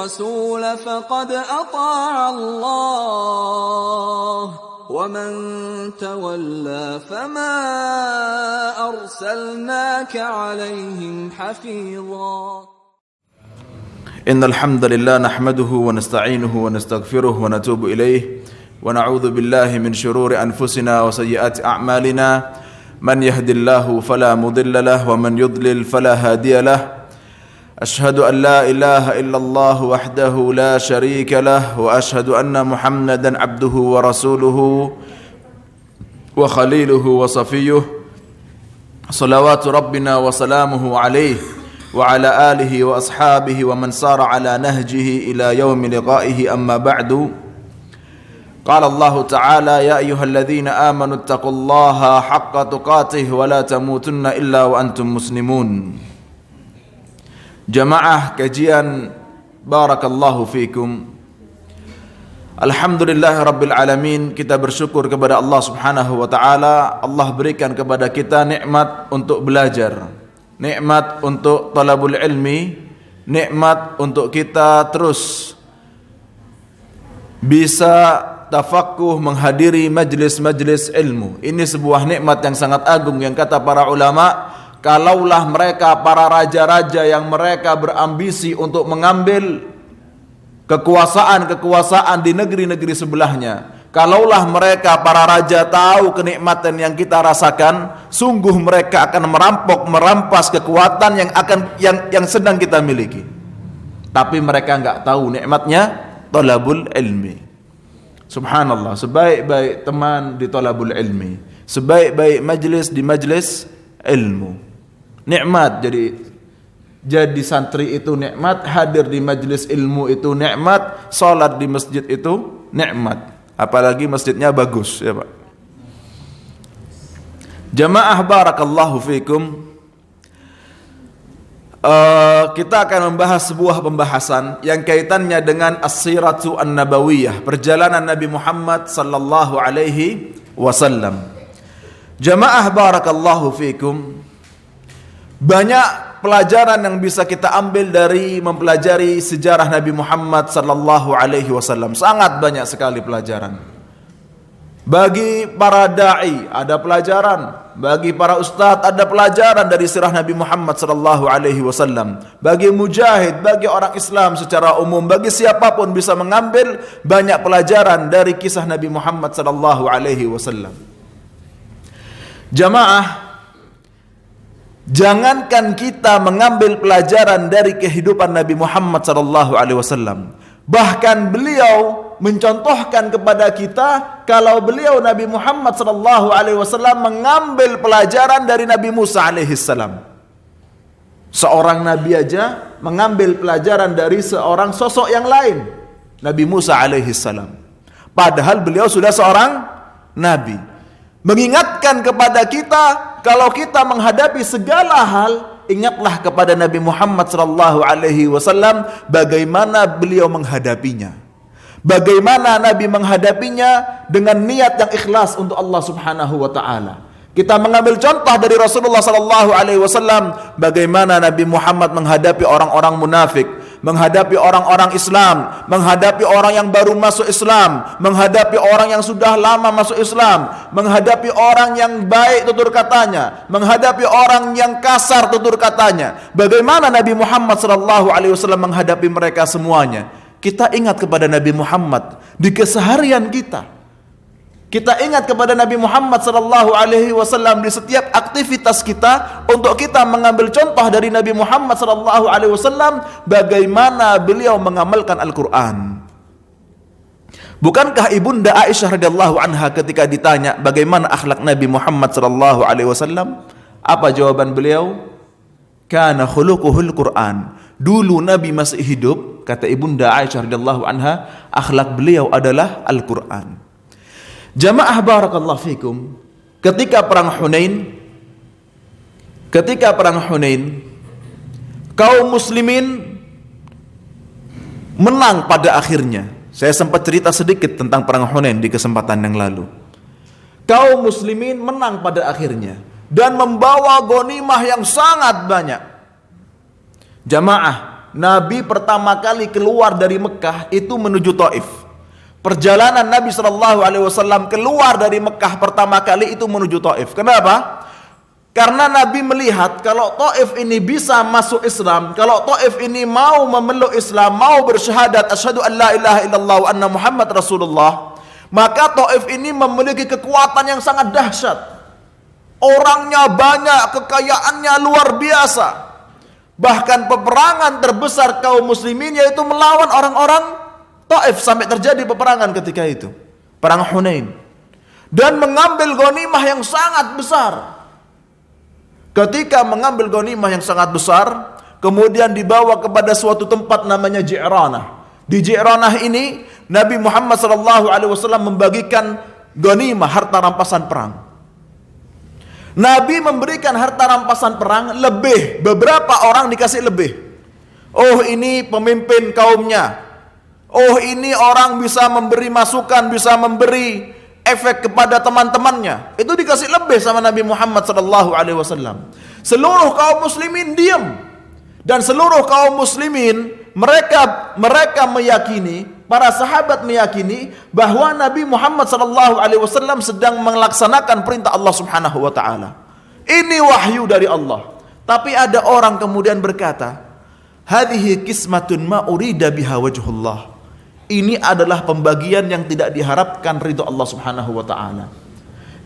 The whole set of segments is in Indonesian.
الرسول فقد أطاع الله ومن تولى فما أرسلناك عليهم حفيظا إن الحمد لله نحمده ونستعينه ونستغفره ونتوب إليه ونعوذ بالله من شرور أنفسنا وسيئات أعمالنا من يهد الله فلا مضل له ومن يضلل فلا هادي له أشهد أن لا إله إلا الله وحده لا شريك له وأشهد أن محمدا عبده ورسوله وخليله وصفيه صلوات ربنا وسلامه عليه وعلى آله وأصحابه ومن سار على نهجه إلى يوم لقائه أما بعد قال الله تعالى يا أيها الذين آمنوا اتقوا الله حق تقاته ولا تموتن إلا وأنتم مسلمون. Jamaah kajian barakallahu fikum. Alhamdulillah rabbil alamin, kita bersyukur kepada Allah Subhanahu wa taala. Allah berikan kepada kita nikmat untuk belajar, nikmat untuk talabul ilmi, nikmat untuk kita terus bisa tafaqquh, menghadiri majlis-majlis ilmu. Ini sebuah nikmat yang sangat agung yang kata para ulama, kalaulah mereka para raja-raja yang mereka berambisi untuk mengambil kekuasaan di negeri-negeri sebelahnya, kalaulah mereka para raja tahu kenikmatan yang kita rasakan, sungguh mereka akan merampas kekuatan yang sedang kita miliki. Tapi mereka enggak tahu nikmatnya talabul ilmi. Subhanallah, sebaik-baik teman di talabul ilmi, sebaik-baik majlis di majlis ilmu. Nikmat jadi santri itu nikmat, hadir di majlis ilmu itu nikmat, salat di masjid itu nikmat. Apalagi masjidnya bagus, ya Pak. Jamaah barakallahu fikum. Kita akan membahas sebuah pembahasan yang kaitannya dengan as-siratu an-nabawiyah, perjalanan Nabi Muhammad sallallahu alaihi wasallam. Jamaah barakallahu fikum. Banyak pelajaran yang bisa kita ambil dari mempelajari sejarah Nabi Muhammad sallallahu alaihi wasallam. Sangat banyak sekali pelajaran. Bagi para dai ada pelajaran, bagi para ustadz ada pelajaran dari sirah Nabi Muhammad sallallahu alaihi wasallam. Bagi mujahid, bagi orang Islam secara umum, bagi siapapun bisa mengambil banyak pelajaran dari kisah Nabi Muhammad sallallahu alaihi wasallam. Jamaah, jangankan kita mengambil pelajaran dari kehidupan Nabi Muhammad sallallahu alaihi wasallam, bahkan beliau mencontohkan kepada kita kalau beliau Nabi Muhammad sallallahu alaihi wasallam mengambil pelajaran dari Nabi Musa alaihi salam. Seorang nabi aja mengambil pelajaran dari seorang sosok yang lain, Nabi Musa alaihi salam. Padahal beliau sudah seorang nabi. Mengingatkan kepada kita, kalau kita menghadapi segala hal, ingatlah kepada Nabi Muhammad sallallahu alaihi wasallam bagaimana beliau menghadapinya. Bagaimana Nabi menghadapinya dengan niat yang ikhlas untuk Allah Subhanahu wa taala. Kita mengambil contoh dari Rasulullah sallallahu alaihi wasallam bagaimana Nabi Muhammad menghadapi orang-orang munafik, menghadapi orang-orang Islam, menghadapi orang yang baru masuk Islam, menghadapi orang yang sudah lama masuk Islam, menghadapi orang yang baik tutur katanya, menghadapi orang yang kasar tutur katanya. Bagaimana Nabi Muhammad sallallahu alaihi wasallam menghadapi mereka semuanya. Kita ingat kepada Nabi Muhammad di keseharian kita. Kita ingat kepada Nabi Muhammad sallallahu alaihi wasallam di setiap aktivitas kita, untuk kita mengambil contoh dari Nabi Muhammad sallallahu alaihi wasallam bagaimana beliau mengamalkan Al-Qur'an. Bukankah Ibunda Aisyah radhiyallahu anha ketika ditanya bagaimana akhlak Nabi Muhammad sallallahu alaihi wasallam, apa jawaban beliau? Kana khuluquhul Qur'an. Dulu Nabi masih hidup, kata Ibunda Aisyah radhiyallahu anha, akhlak beliau adalah Al-Qur'an. Jamaah barakallahu fikum, ketika perang Hunain, kaum muslimin menang pada akhirnya. Saya sempat cerita sedikit tentang perang Hunain di kesempatan yang lalu. Kaum muslimin menang pada akhirnya dan membawa ghanimah yang sangat banyak. Jamaah, Nabi pertama kali keluar dari Mekah itu menuju Taif. Perjalanan Nabi SAW keluar dari Mekah pertama kali itu menuju Taif. Kenapa? Karena Nabi melihat kalau Taif ini bisa masuk Islam, kalau Taif ini mau memeluk Islam, mau bersyahadat asyhadu an la ilaha illallah wa anna Muhammad Rasulullah, maka Taif ini memiliki kekuatan yang sangat dahsyat. Orangnya banyak, kekayaannya luar biasa. Bahkan peperangan terbesar kaum muslimin yaitu melawan orang-orang Taif, sampai terjadi peperangan ketika itu, perang Hunain, dan mengambil ghanimah yang sangat besar. Ketika mengambil ghanimah yang sangat besar, kemudian dibawa kepada suatu tempat namanya Ji'ranah. Di Ji'ranah ini Nabi Muhammad SAW membagikan ghanimah, harta rampasan perang. Nabi memberikan harta rampasan perang lebih, beberapa orang dikasih lebih. Oh, ini pemimpin kaumnya. Oh, ini orang bisa memberi masukan, bisa memberi efek kepada teman-temannya. Itu dikasih lebih sama Nabi Muhammad SAW. Seluruh kaum muslimin diam. Dan seluruh kaum muslimin mereka meyakini, para sahabat meyakini bahwa Nabi Muhammad SAW sedang melaksanakan perintah Allah Subhanahu wa taala. Ini wahyu dari Allah. Tapi ada orang kemudian berkata, "Hadhihi qismatun ma urida biha wajhullah." Ini adalah pembagian yang tidak diharapkan ridho Allah Subhanahu wa taala.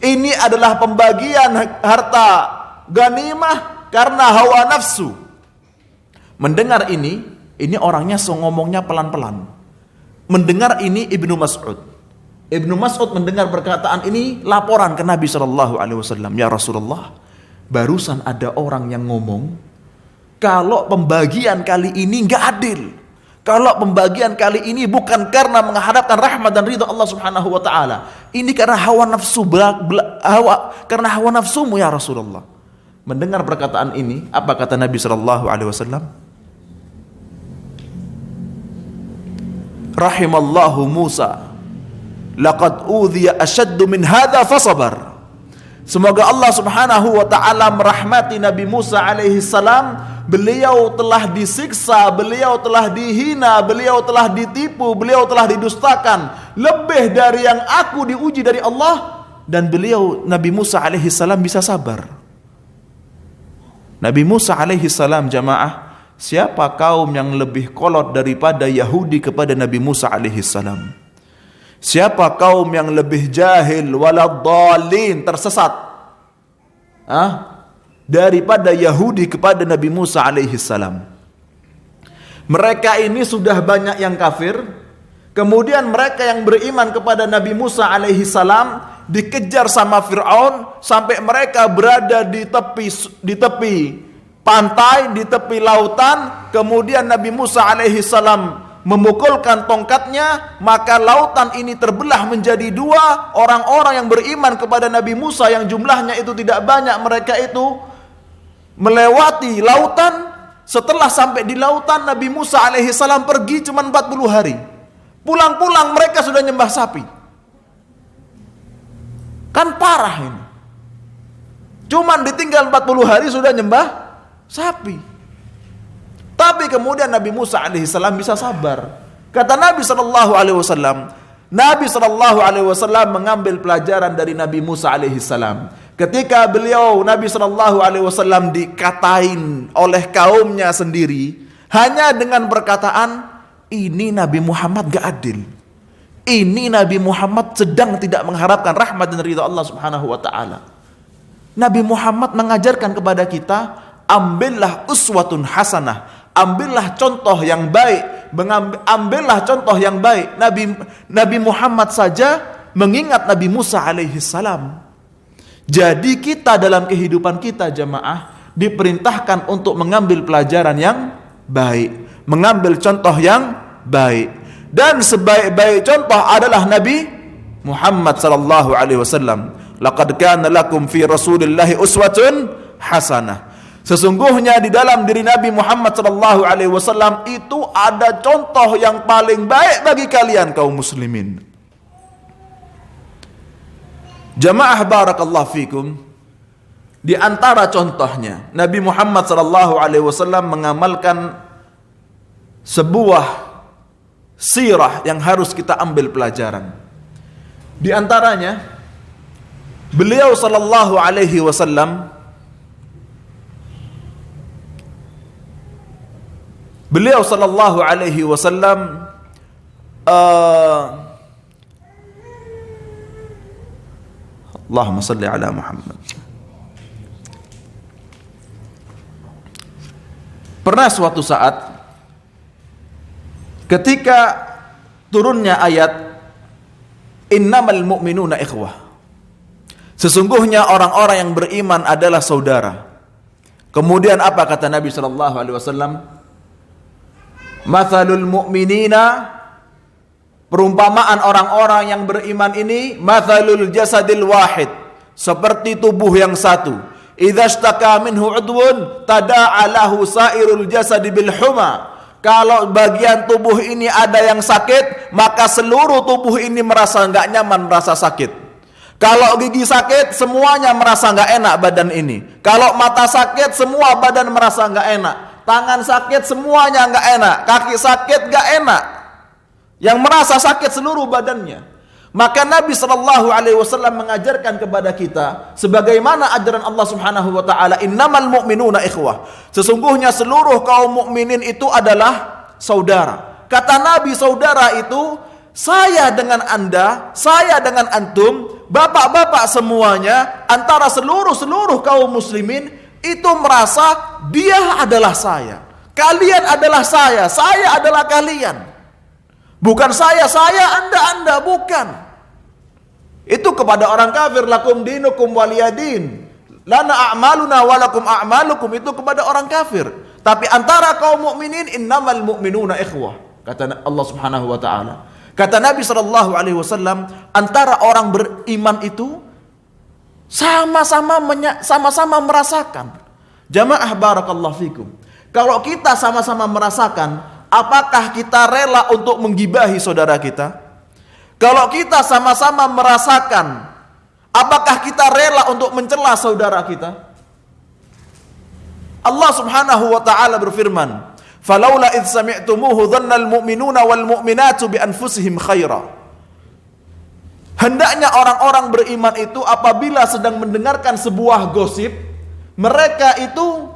Ini adalah pembagian harta ghanimah karena hawa nafsu. Mendengar ini orangnya ngomongnya pelan-pelan. Mendengar ini Ibnu Mas'ud. Ibnu Mas'ud mendengar perkataan ini, laporan ke Nabi SAW. Ya Rasulullah, barusan ada orang yang ngomong kalau pembagian kali ini nggak adil. Kalau pembagian kali ini bukan karena mengharapkan rahmat dan ridha Allah Subhanahu wa taala. Ini karena hawa nafsu, karena hawa nafsumu ya Rasulullah. Mendengar perkataan ini, apa kata Nabi sallallahu alaihi wasallam? Rahimallahu Musa, laqad udhiya ashaddu min hadha fasabar. Semoga Allah Subhanahu wa taala merahmati Nabi Musa alaihi salam. Beliau telah disiksa, beliau telah dihina, beliau telah ditipu, beliau telah didustakan lebih dari yang aku diuji dari Allah, dan beliau Nabi Musa alaihi salam bisa sabar. Nabi Musa alaihi salam, jamaah, siapa kaum yang lebih kolot daripada Yahudi kepada Nabi Musa alaihi salam? Siapa kaum yang lebih jahil waladhdallin, tersesat daripada Yahudi kepada Nabi Musa alaihi salam? Mereka ini sudah banyak yang kafir, kemudian mereka yang beriman kepada Nabi Musa alaihi salam dikejar sama Fir'aun sampai mereka berada di tepi pantai, di tepi lautan. Kemudian Nabi Musa alaihi salam memukulkan tongkatnya, maka lautan ini terbelah menjadi dua. Orang-orang yang beriman kepada Nabi Musa yang jumlahnya itu tidak banyak, mereka itu melewati lautan. Setelah sampai di lautan, Nabi Musa alaihi salam pergi cuma 40 hari. Pulang-pulang mereka sudah nyembah sapi. Kan parah ini. Cuman ditinggal 40 hari sudah nyembah sapi. Tapi kemudian Nabi Musa alaihi salam bisa sabar. Kata Nabi sallallahu alaihi wasallam, Nabi sallallahu alaihi wasallam mengambil pelajaran dari Nabi Musa alaihi salam. Ketika Nabi sallallahu alaihi wasallam dikatain oleh kaumnya sendiri hanya dengan perkataan, ini Nabi Muhammad gak adil. Ini Nabi Muhammad sedang tidak mengharapkan rahmat dan ridha Allah Subhanahu wa taala. Nabi Muhammad mengajarkan kepada kita, ambillah uswatun hasanah, ambillah contoh yang baik, ambillah contoh yang baik. Nabi Muhammad saja mengingat Nabi Musa alaihi salam. Jadi kita dalam kehidupan kita, jamaah, diperintahkan untuk mengambil pelajaran yang baik, mengambil contoh yang baik. Dan sebaik-baik contoh adalah Nabi Muhammad sallallahu alaihi wasallam. Laqad kana lakum fi Rasulillahi uswatun hasanah. Sesungguhnya di dalam diri Nabi Muhammad sallallahu alaihi wasallam itu ada contoh yang paling baik bagi kalian kaum muslimin. Jamaah barakallahu fikum, di antara contohnya Nabi Muhammad sallallahu alaihi wasallam mengamalkan sebuah sirah yang harus kita ambil pelajaran. Di antaranya beliau sallallahu alaihi wasallam Allahumma salli ala Muhammad. Pernah suatu saat ketika turunnya ayat innamal mu'minuna ikhwah, sesungguhnya orang-orang yang beriman adalah saudara. Kemudian apa kata Nabi sallallahu alaihi wasallam? Mathalul mu'minina, perumpamaan orang-orang yang beriman ini, mathalul jasadil wahid, seperti tubuh yang satu. Idza ishtaka minhu udwun tada'a lahu sairul jasadi bil huma. Kalau bagian tubuh ini ada yang sakit, maka seluruh tubuh ini merasa enggak nyaman, merasa sakit. Kalau gigi sakit, semuanya merasa enggak enak badan ini. Kalau mata sakit, semua badan merasa enggak enak. Tangan sakit, semuanya enggak enak. Kaki sakit, enggak enak. Yang merasa sakit seluruh badannya. Maka Nabi SAW mengajarkan kepada kita sebagaimana ajaran Allah Subhanahu wa taala, innamal mu'minuna ikhwah. Sesungguhnya seluruh kaum mukminin itu adalah saudara. Kata Nabi, saudara itu saya dengan Anda, saya dengan antum, bapak-bapak semuanya, antara seluruh kaum muslimin itu merasa dia adalah saya, kalian adalah saya adalah kalian. Bukan saya, Anda, bukan. Itu kepada orang kafir, lakum dinukum waliyadin. Lana a'maluna walakum a'malukum, itu kepada orang kafir. Tapi antara kaum mukminin, innamal mu'minuna ikhwah, kata Allah Subhanahu wa taala. Kata Nabi sallallahu alaihi wasallam, antara orang beriman itu sama-sama merasakan. Jamaah barakallahu fikum. Kalau kita sama-sama merasakan, apakah kita rela untuk menggibahi saudara kita? Kalau kita sama-sama merasakan, apakah kita rela untuk mencela saudara kita? Allah Subhanahu wa taala berfirman, "Falaula idz sami'tumuhu dhannal mu'minuna wal mu'minatu bi anfusihim khaira." Hendaknya orang-orang beriman itu apabila sedang mendengarkan sebuah gosip, mereka itu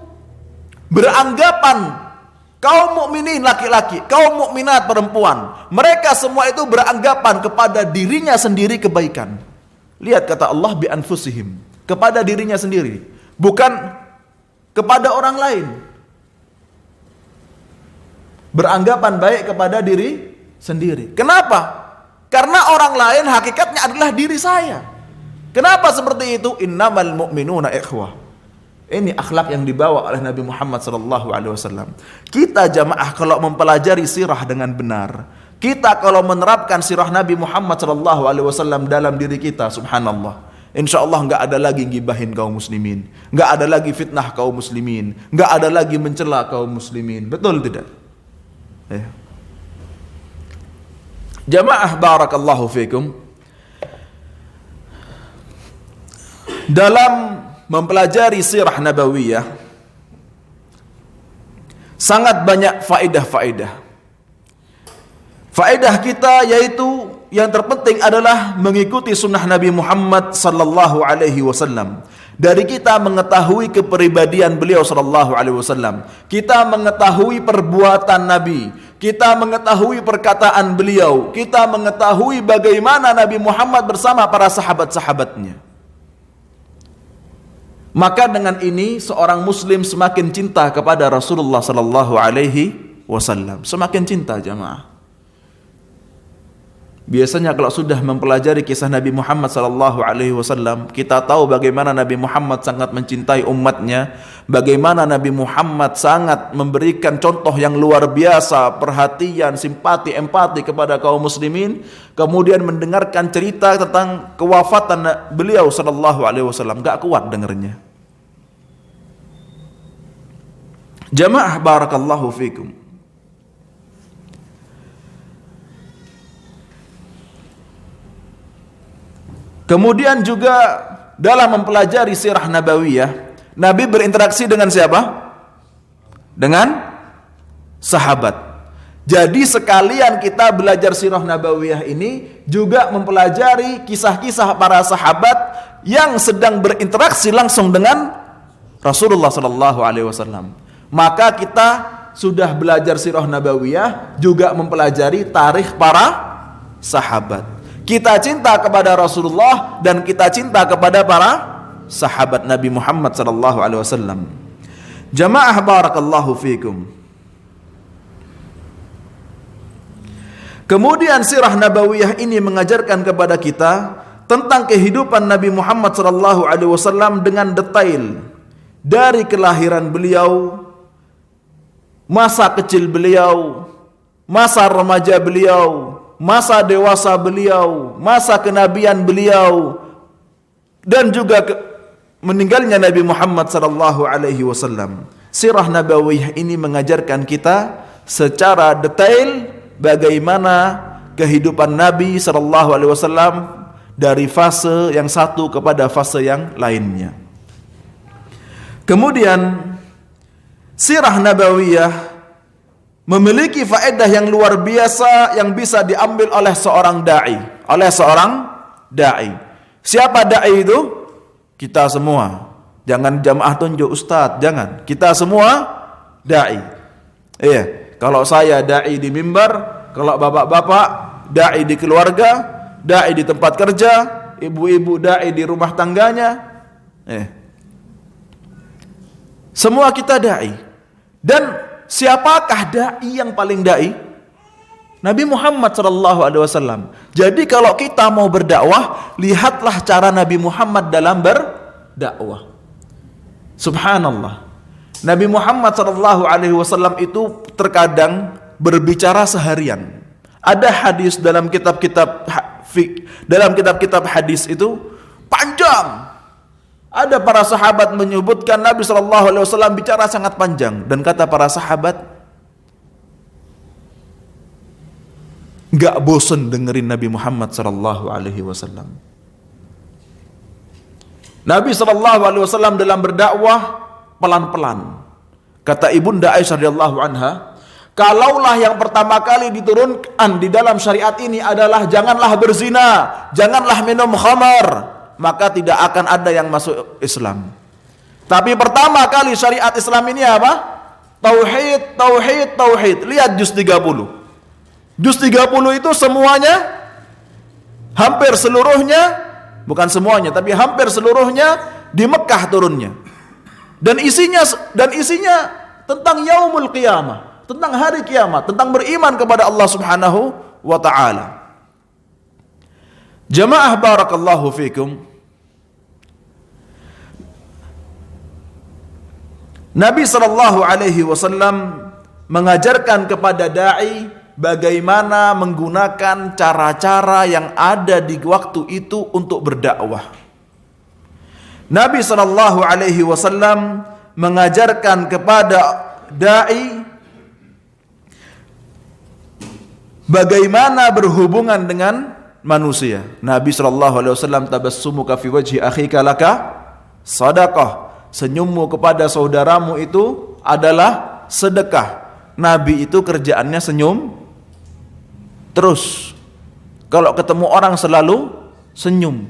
beranggapan, kaum mukminin laki-laki, kaum mukminat perempuan, mereka semua itu beranggapan kepada dirinya sendiri kebaikan. Lihat kata Allah bi anfusihim, kepada dirinya sendiri, bukan kepada orang lain. Beranggapan baik kepada diri sendiri. Kenapa? Karena orang lain hakikatnya adalah diri saya. Kenapa seperti itu? Innamal mu'minuna ikhwah. Ini akhlak yang dibawa oleh Nabi Muhammad SAW. Kita jamaah kalau mempelajari sirah dengan benar, kita kalau menerapkan sirah Nabi Muhammad SAW dalam diri kita, subhanallah, insya Allah nggak ada lagi gibahin kaum muslimin, nggak ada lagi fitnah kaum muslimin, nggak ada lagi mencela kaum muslimin. Betul tidak? Jamaah barakallahu fikum. Dalam mempelajari sirah nabawiyah sangat banyak faedah-faedah. Faedah kita yaitu yang terpenting adalah mengikuti sunnah Nabi Muhammad sallallahu alaihi wasallam. Dari kita mengetahui kepribadian beliau sallallahu alaihi wasallam, kita mengetahui perbuatan Nabi, kita mengetahui perkataan beliau, kita mengetahui bagaimana Nabi Muhammad bersama para sahabat-sahabatnya. Maka dengan ini seorang muslim semakin cinta kepada Rasulullah sallallahu alaihi wasallam, semakin cinta jamaah. Biasanya kalau sudah mempelajari kisah Nabi Muhammad sallallahu alaihi wasallam, kita tahu bagaimana Nabi Muhammad sangat mencintai umatnya, bagaimana Nabi Muhammad sangat memberikan contoh yang luar biasa, perhatian, simpati, empati kepada kaum muslimin. Kemudian mendengarkan cerita tentang kewafatan beliau sallallahu alaihi wasallam, enggak kuat dengarnya. Jamaah barakallahu fikum. Kemudian juga dalam mempelajari sirah nabawiyah, Nabi berinteraksi dengan siapa? Dengan sahabat. Jadi sekalian kita belajar sirah nabawiyah ini juga mempelajari kisah-kisah para sahabat yang sedang berinteraksi langsung dengan Rasulullah sallallahu alaihi wasallam. Maka kita sudah belajar sirah nabawiyah juga mempelajari tarikh para sahabat. Kita cinta kepada Rasulullah dan kita cinta kepada para sahabat Nabi Muhammad sallallahu alaihi wasallam. Jamaah barakallahu fikum. Kemudian sirah nabawiyah ini mengajarkan kepada kita tentang kehidupan Nabi Muhammad sallallahu alaihi wasallam dengan detail, dari kelahiran beliau, masa kecil beliau, masa remaja beliau, masa dewasa beliau, masa kenabian beliau, dan juga meninggalnya Nabi Muhammad sallallahu alaihi wasallam. Sirah nabawiyah ini mengajarkan kita secara detail bagaimana kehidupan Nabi sallallahu alaihi wasallam dari fase yang satu kepada fase yang lainnya. Kemudian sirah nabawiyah memiliki faedah yang luar biasa yang bisa diambil oleh seorang dai. Siapa dai itu? Kita semua. Jangan jamaah tunjuk ustaz, jangan. Kita semua dai. Iya. Kalau saya dai di mimbar, kalau bapak-bapak dai di keluarga, dai di tempat kerja, ibu-ibu dai di rumah tangganya. Semua kita dai. Dan siapakah dai yang paling dai? Nabi Muhammad sallallahu alaihi wasallam. Jadi kalau kita mau berdakwah, lihatlah cara Nabi Muhammad dalam berdakwah. Subhanallah. Nabi Muhammad sallallahu alaihi wasallam itu terkadang berbicara seharian. Ada hadis dalam kitab-kitab hadis itu panjang. Ada para sahabat menyebutkan Nabi sallallahu alaihi wasallam bicara sangat panjang, dan kata para sahabat, enggak bosan dengerin Nabi Muhammad sallallahu alaihi wasallam. Nabi sallallahu alaihi wasallam dalam berdakwah pelan-pelan. Kata Ibunda Aisyah radhiyallahu anha, kalaulah yang pertama kali diturunkan di dalam syariat ini adalah janganlah berzina, janganlah minum khamar, maka tidak akan ada yang masuk Islam. Tapi pertama kali syariat Islam ini apa? Tauhid, tauhid, tauhid. Lihat juz 30. Juz 30 itu semuanya, hampir seluruhnya, bukan semuanya, tapi hampir seluruhnya di Mekah turunnya. Dan isinya tentang yaumul qiyamah, tentang hari kiamat, tentang beriman kepada Allah Subhanahu wa taala. Jamaah barakallahu fikum. Nabi sallallahu alaihi wasallam mengajarkan kepada dai bagaimana menggunakan cara-cara yang ada di waktu itu untuk berdakwah. Nabi sallallahu alaihi wasallam mengajarkan kepada dai bagaimana berhubungan dengan manusia. Nabi sallallahu alaihi wasallam, tabassumuka fi wajhi akhika laka sadaqah. Senyummu kepada saudaramu itu adalah sedekah. Nabi itu kerjaannya senyum terus. Kalau ketemu orang selalu senyum.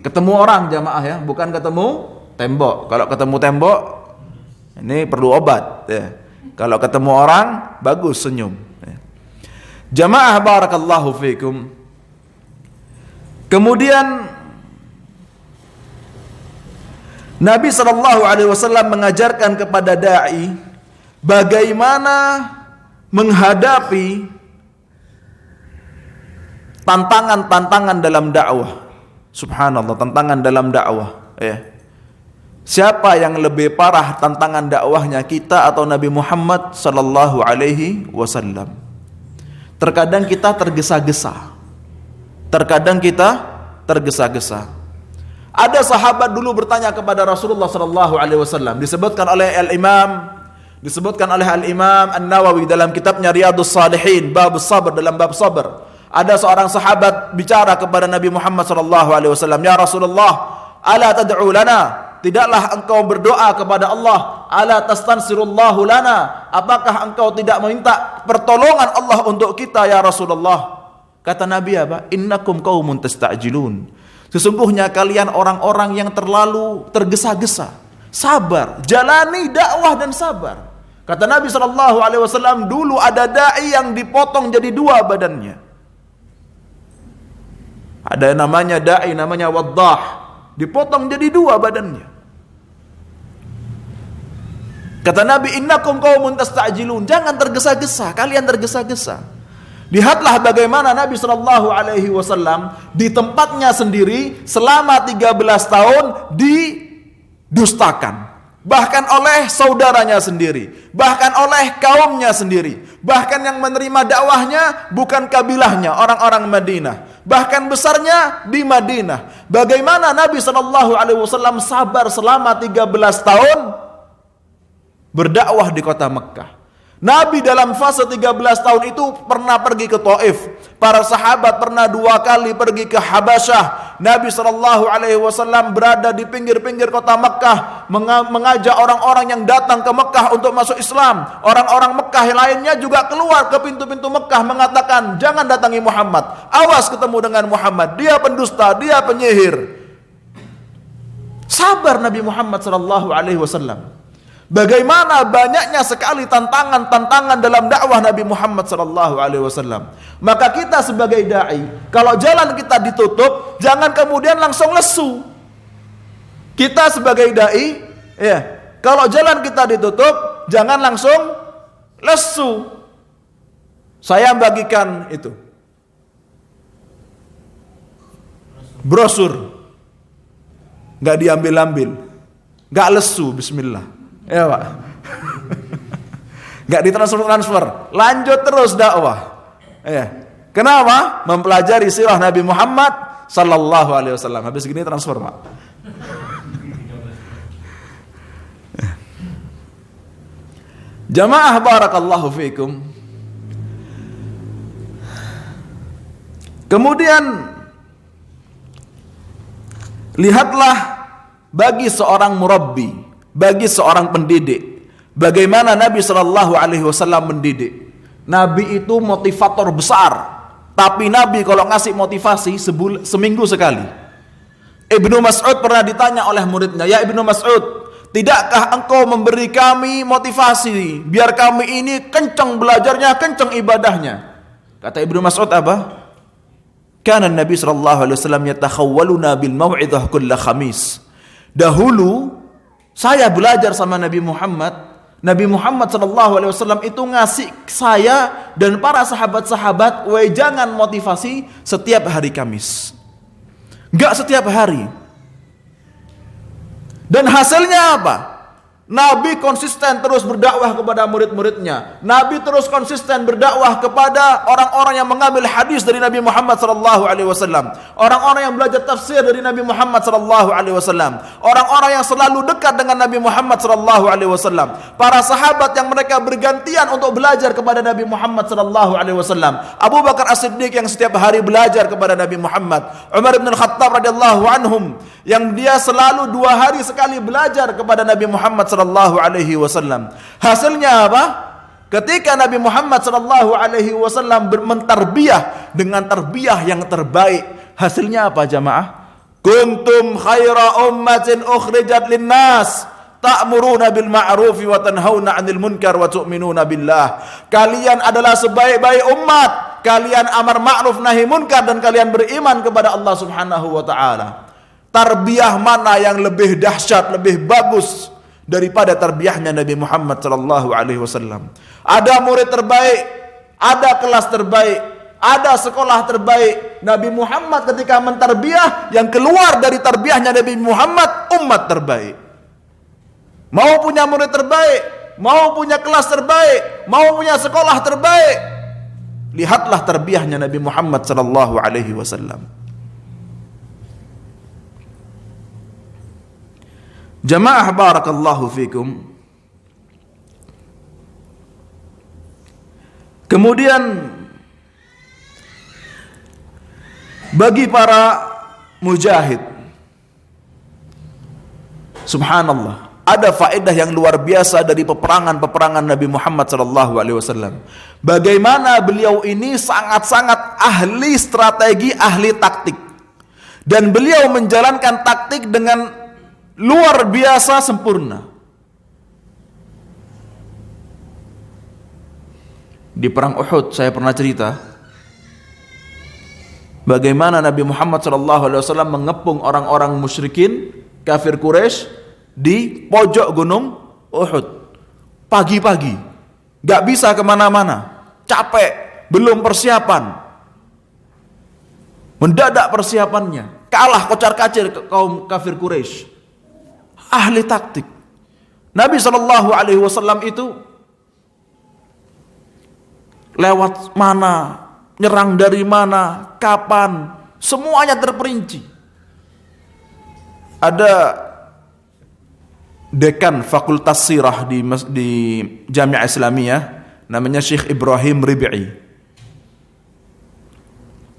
Ketemu orang jamaah ya, bukan ketemu tembok. Kalau ketemu tembok ini perlu obat ya. Kalau ketemu orang bagus senyum ya. Jamaah barakallahu fikum. Kemudian Nabi sallallahu alaihi wasallam mengajarkan kepada dai bagaimana menghadapi tantangan-tantangan dalam dakwah. Subhanallah, tantangan dalam dakwah ya. Siapa yang lebih parah tantangan dakwahnya, kita atau Nabi Muhammad sallallahu alaihi wasallam? Terkadang kita tergesa-gesa. Ada sahabat dulu bertanya kepada Rasulullah sallallahu alaihi wasallam, disebutkan oleh Al-Imam An-Nawawi dalam kitabnya Riyadhus Shalihin, bab sabar, dalam bab sabar. Ada seorang sahabat bicara kepada Nabi Muhammad sallallahu alaihi wasallam, "Ya Rasulullah, ala tad'u lana?" tidaklah engkau berdoa kepada Allah, ala tastansirullahu lana, apakah engkau tidak meminta pertolongan Allah untuk kita ya Rasulullah? Kata Nabi apa? Innakum qaumun tasta'jilun. Sesungguhnya kalian orang-orang yang terlalu tergesa-gesa. Sabar, jalani dakwah dan sabar. Kata Nabi SAW, dulu ada dai yang dipotong jadi dua badannya. Ada namanya dai, namanya Waddah, dipotong jadi dua badannya. Kata Nabi, innakum qaumun tasta'jilun, jangan tergesa-gesa, kalian tergesa-gesa. Lihatlah bagaimana Nabi SAW di tempatnya sendiri selama 13 tahun didustakan. Bahkan oleh saudaranya sendiri, bahkan oleh kaumnya sendiri, bahkan yang menerima dakwahnya bukan kabilahnya, orang-orang Madinah, bahkan besarnya di Madinah. Bagaimana Nabi SAW sabar selama 13 tahun berdakwah di kota Mekah. Nabi dalam fase 13 tahun itu pernah pergi ke Taif. Para sahabat pernah 2 kali pergi ke Habasyah. Nabi SAW berada di pinggir-pinggir kota Mekah, mengajak orang-orang yang datang ke Mekah untuk masuk Islam. Orang-orang Mekah lainnya juga keluar ke pintu-pintu Mekah mengatakan, jangan datangi Muhammad, awas ketemu dengan Muhammad, dia pendusta, dia penyihir. Sabar Nabi Muhammad SAW. Bagaimana banyaknya sekali tantangan-tantangan dalam dakwah Nabi Muhammad SAW. Maka kita sebagai dai, kalau jalan kita ditutup, jangan kemudian langsung lesu. Kita sebagai dai, ya, kalau jalan kita ditutup, jangan langsung lesu. Saya bagikan itu brosur, nggak diambil-ambil, nggak lesu, bismillah. Ya Pak, nggak ditransfer, lanjut terus dakwah. Ya. Kenapa? Mempelajari sirah Nabi Muhammad Sallallahu Alaihi Wasallam. Habis gini transfer Pak. Jamaah barakallahu fiikum. Kemudian lihatlah bagi seorang murabbi, bagi seorang pendidik, bagaimana Nabi Shallallahu Alaihi Wasallam mendidik. Nabi itu motivator besar, tapi Nabi kalau ngasih motivasi seminggu sekali. Ibnu Mas'ud pernah ditanya oleh muridnya, ya Ibnu Mas'ud, tidakkah engkau memberi kami motivasi biar kami ini kencang belajarnya, kencang ibadahnya? Kata Ibnu Mas'ud apa? Kana Nabi Shallallahu Alaihi Wasallam yatakhawwaluna bil mau'izah kulla khamis. Dahulu saya belajar sama Nabi Muhammad. Nabi Muhammad SAW itu ngasih saya dan para sahabat-sahabat wejangan motivasi setiap hari Kamis. Enggak setiap hari. Dan hasilnya apa? Nabi konsisten terus berdakwah kepada murid-muridnya. Nabi terus konsisten berdakwah kepada orang-orang yang mengambil hadis dari Nabi Muhammad SAW. Orang-orang yang belajar tafsir dari Nabi Muhammad SAW. Orang-orang yang selalu dekat dengan Nabi Muhammad SAW. Para sahabat yang mereka bergantian untuk belajar kepada Nabi Muhammad SAW. Abu Bakar As-Siddiq yang setiap hari belajar kepada Nabi Muhammad. Umar bin Khattab radhiyallahu anhum yang dia selalu 2 hari sekali belajar kepada Nabi Muhammad sallallahu alaihi wasallam. Hasilnya apa? Ketika Nabi Muhammad sallallahu alaihi wasallam mentarbiyah dengan tarbiyah yang terbaik, hasilnya apa jamaah? Kuntum khaira ummatin ukhrijat linnas ta'muruna bil ma'ruf wa tanhauna 'anil munkar wa tu'minuna billah. Kalian adalah sebaik-baik umat. Kalian amar ma'ruf nahi munkar dan kalian beriman kepada Allah Subhanahu wa taala. Tarbiyah mana yang lebih dahsyat, lebih bagus daripada tarbiyahnya Nabi Muhammad sallallahu alaihi wasallam? Ada murid terbaik, ada kelas terbaik, ada sekolah terbaik. Nabi Muhammad ketika mentarbiyah, yang keluar dari tarbiyahnya Nabi Muhammad umat terbaik. Mau punya murid terbaik, mau punya kelas terbaik, mau punya sekolah terbaik, lihatlah tarbiyahnya Nabi Muhammad sallallahu alaihi wasallam. Jamaah barakallahu fikum. Kemudian bagi para mujahid, Subhanallah. Ada faedah yang luar biasa dari peperangan-peperangan Nabi Muhammad SAW. Bagaimana beliau ini sangat-sangat ahli strategi, ahli taktik. Dan beliau menjalankan taktik dengan luar biasa sempurna. Di perang Uhud saya pernah cerita bagaimana Nabi Muhammad SAW mengepung orang-orang musyrikin kafir Quraisy di pojok gunung Uhud pagi-pagi, gak bisa kemana-mana, capek, belum persiapan, mendadak persiapannya, kalah kocar-kacir kaum kafir Quraisy. Ahli taktik. Nabi SAW itu lewat mana, nyerang dari mana, kapan, semuanya terperinci. Ada dekan Fakultas Sirah di Jami'ah Islamiyah namanya Syekh Ibrahim Ribi'i.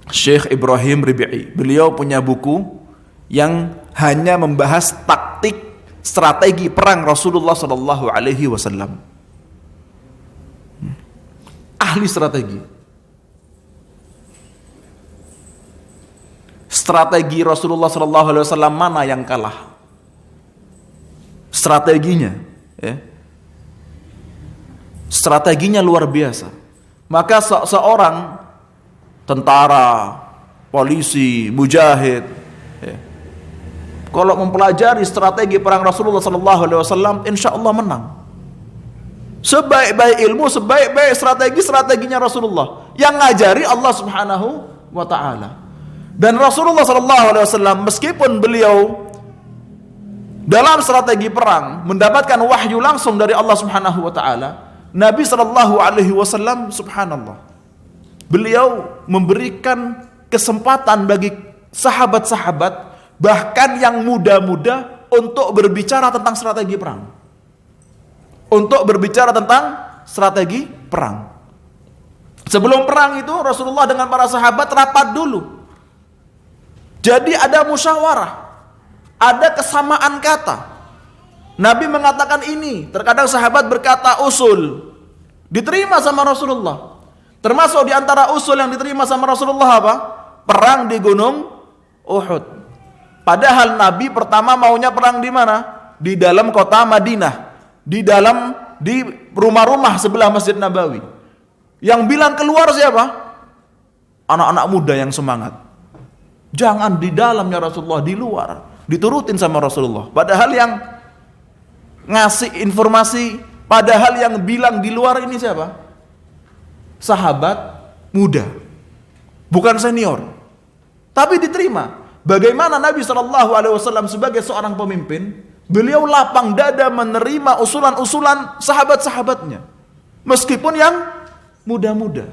Syekh Ibrahim Ribi'i. Beliau punya buku yang hanya membahas taktik strategi perang Rasulullah SAW. Ahli strategi. Strategi Rasulullah SAW mana yang kalah? Strateginya, ya. Strateginya luar biasa. Maka seorang tentara, polisi, mujahid, ya, kalau mempelajari strategi perang Rasulullah SAW, insya Allah menang. Sebaik-baik ilmu, sebaik-baik strateginya Rasulullah yang ngajari Allah Subhanahu wa Ta'ala. Dan Rasulullah SAW meskipun beliau dalam strategi perang mendapatkan wahyu langsung dari Allah Subhanahu wa Ta'ala, Nabi SAW subhanallah, beliau memberikan kesempatan bagi sahabat-sahabat bahkan yang muda-muda untuk berbicara tentang strategi perang. Untuk berbicara tentang strategi perang. Sebelum perang itu Rasulullah dengan para sahabat rapat dulu. Jadi ada musyawarah. Ada kesamaan kata. Nabi mengatakan ini, terkadang sahabat berkata usul, diterima sama Rasulullah. Termasuk di antara usul yang diterima sama Rasulullah apa? Perang di gunung Uhud. Padahal Nabi pertama maunya perang di mana? Di dalam kota Madinah, di rumah-rumah sebelah Masjid Nabawi. Yang bilang keluar siapa? Anak-anak muda yang semangat. Jangan di dalamnya Rasulullah, di luar. Diturutin sama Rasulullah. Padahal yang ngasih informasi, padahal yang bilang di luar ini siapa? Sahabat muda, bukan senior. Tapi diterima. Bagaimana Nabi SAW sebagai seorang pemimpin, beliau lapang dada menerima usulan-usulan sahabat-sahabatnya, meskipun yang muda-muda.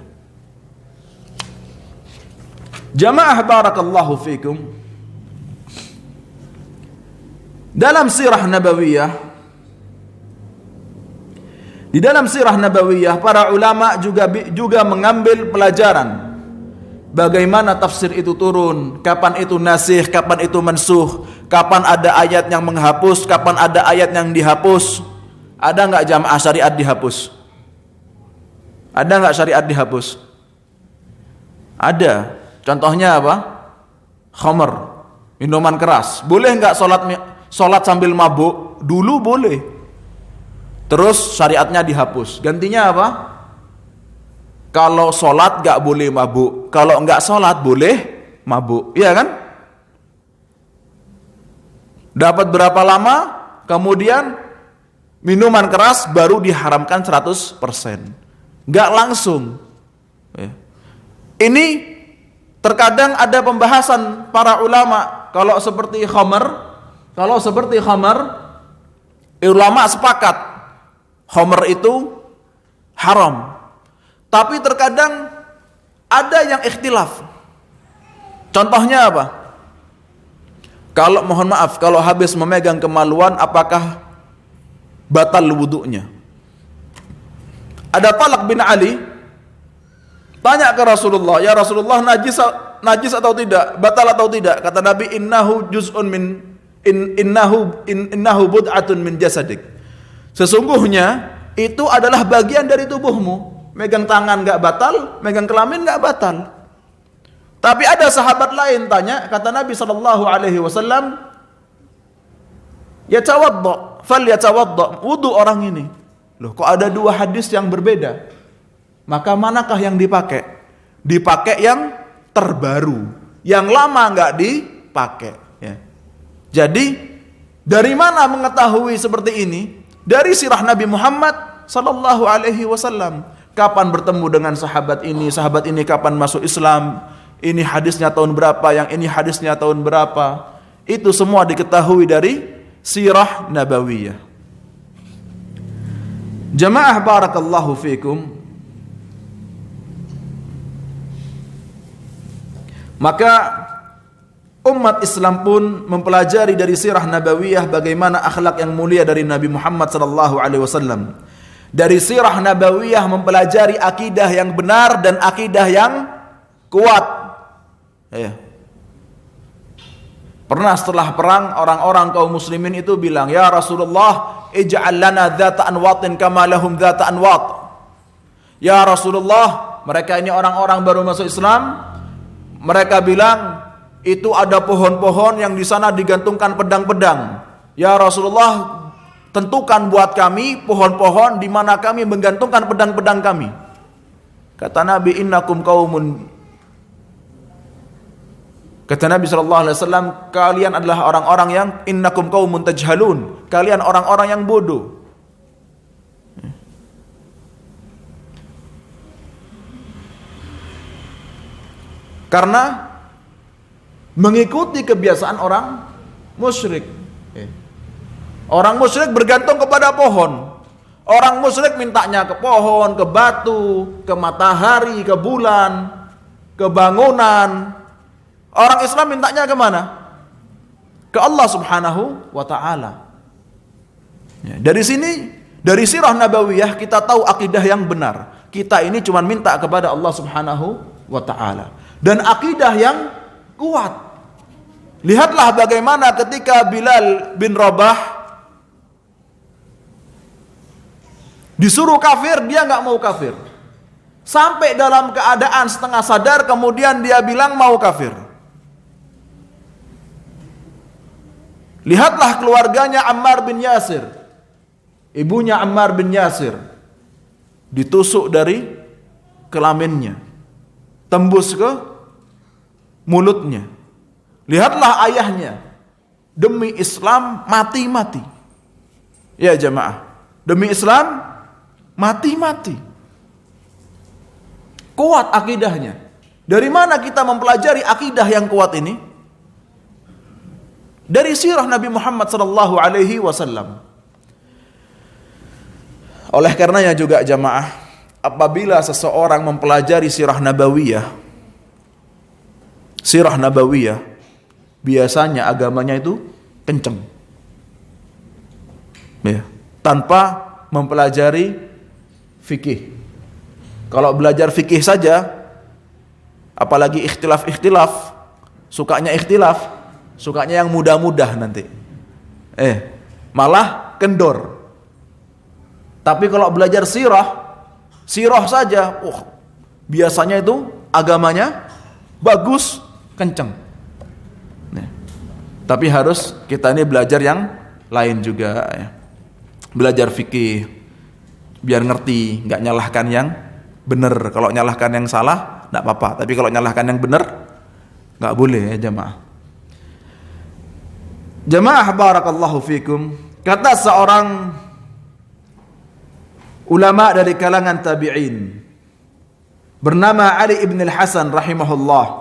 Jamaah barakallahu fikum. Dalam sirah nabawiyah, di dalam sirah nabawiyah para ulama juga mengambil pelajaran bagaimana tafsir itu turun, kapan itu nasikh, kapan itu mansuh, kapan ada ayat yang menghapus, kapan ada ayat yang dihapus. Ada enggak jamaah syariat dihapus? Ada enggak syariat dihapus? Ada. Contohnya apa? Khamr, minuman keras. Boleh enggak sholat sambil mabuk? Dulu boleh. Terus syariatnya dihapus. Gantinya apa? Kalau sholat gak boleh mabuk, kalau enggak sholat boleh mabuk. Iya kan? Dapat berapa lama? Kemudian minuman keras baru diharamkan 100%. Gak langsung. Ini terkadang ada pembahasan para ulama. Kalau seperti khamr, ulama sepakat khamr itu haram. Tapi terkadang ada yang ikhtilaf. Contohnya apa? Kalau mohon maaf, kalau habis memegang kemaluan apakah batal wudunya? Ada Talq bin Ali tanya ke Rasulullah, "Ya Rasulullah, najis atau tidak? Batal atau tidak?" Kata Nabi, "Innahu juz'un innahu bud'atun min jasadik. Sesungguhnya itu adalah bagian dari tubuhmu. Megang tangan enggak batal, megang kelamin enggak batal. Tapi ada sahabat lain tanya, kata Nabi sallallahu alaihi wasallam, yatawadda, falyatawadda, wudu orang ini. Loh, kok ada dua hadis yang berbeda? Maka manakah yang dipakai? Dipakai yang terbaru. Yang lama enggak dipakai, ya. Jadi, dari mana mengetahui seperti ini? Dari sirah Nabi Muhammad sallallahu alaihi wasallam. Kapan bertemu dengan sahabat ini kapan masuk Islam, ini hadisnya tahun berapa, yang ini hadisnya tahun berapa. Itu semua diketahui dari sirah nabawiyah. Jamaah barakallahu fikum. Maka umat Islam pun mempelajari dari sirah nabawiyah bagaimana akhlak yang mulia dari Nabi Muhammad sallallahu alaihi wasallam. Dari sirah nabawiyah mempelajari akidah yang benar dan akidah yang kuat. Ya. Pernah setelah perang orang-orang kaum muslimin itu bilang, "Ya Rasulullah, ij'al lana dzata anwatin kama lahum dzata anwat." Ya Rasulullah, mereka ini orang-orang baru masuk Islam. Mereka bilang, itu ada pohon-pohon yang di sana digantungkan pedang-pedang. Ya Rasulullah, tentukan buat kami pohon-pohon di mana kami menggantungkan pedang-pedang kami. Kata Nabi, innakum qaumun. Kata Nabi sallallahu alaihi wasallam, kalian adalah orang-orang yang innakum qaumun tajhalun. Kalian orang-orang yang bodoh. Karena mengikuti kebiasaan orang musyrik. Orang musyrik bergantung kepada pohon. Orang musyrik mintanya ke pohon, ke batu, ke matahari, ke bulan, ke bangunan. Orang Islam mintanya ke mana? Ke Allah Subhanahu wa taala. Ya, dari sini, dari sirah nabawiyah kita tahu akidah yang benar. Kita ini cuma minta kepada Allah Subhanahu wa taala. Dan akidah yang kuat. Lihatlah bagaimana ketika Bilal bin Rabah disuruh kafir, dia nggak mau kafir. Sampai dalam keadaan setengah sadar, kemudian dia bilang mau kafir. Lihatlah keluarganya Ammar bin Yasir. Ibunya Ammar bin Yasir ditusuk dari kelaminnya, tembus ke mulutnya. Lihatlah ayahnya, demi Islam mati-mati. Ya jamaah, demi Islam mati-mati. Kuat akidahnya. Dari mana kita mempelajari akidah yang kuat ini? Dari sirah Nabi Muhammad sallallahu alaihi wasallam. Oleh karenanya juga jamaah, apabila seseorang mempelajari sirah nabawiyah, biasanya agamanya itu kenceng. Ya, tanpa mempelajari fikih. Kalau belajar fikih saja, apalagi ikhtilaf, sukanya yang mudah-mudah nanti. Malah kendor. Tapi kalau belajar sirah saja, biasanya itu agamanya bagus, kenceng. Tapi harus kita ini belajar yang lain juga, ya. Belajar fikih biar ngerti, nggak nyalahkan yang benar. Kalau nyalahkan yang salah, nggak apa-apa. Tapi kalau nyalahkan yang benar, nggak boleh, ya jamaah. Jamaah barakallahu fikum. Kata seorang ulama dari kalangan tabi'in bernama Ali ibn al-Hasan rahimahullah.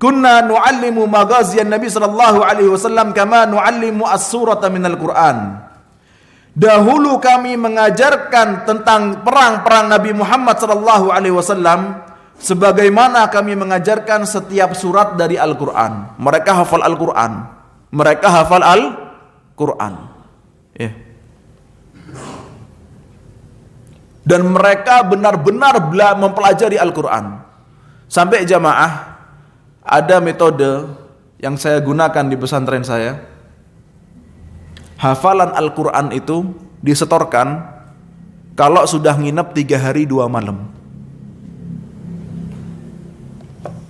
Kunna nu'allimu maghaziyan Nabi sallallahu alaihi wasallam kama nu'allimu as-surata minal Qur'an. Dahulu kami mengajarkan tentang perang-perang Nabi Muhammad sallallahu alaihi wasallam sebagaimana kami mengajarkan setiap surat dari Al-Qur'an. Mereka hafal Al-Qur'an. Ya. Dan mereka benar-benar mempelajari Al-Qur'an. Sampai jamaah, ada metode yang saya gunakan di pesantren saya. hafalan Al-Quran itu disetorkan kalau sudah nginep 3 hari 2 malam.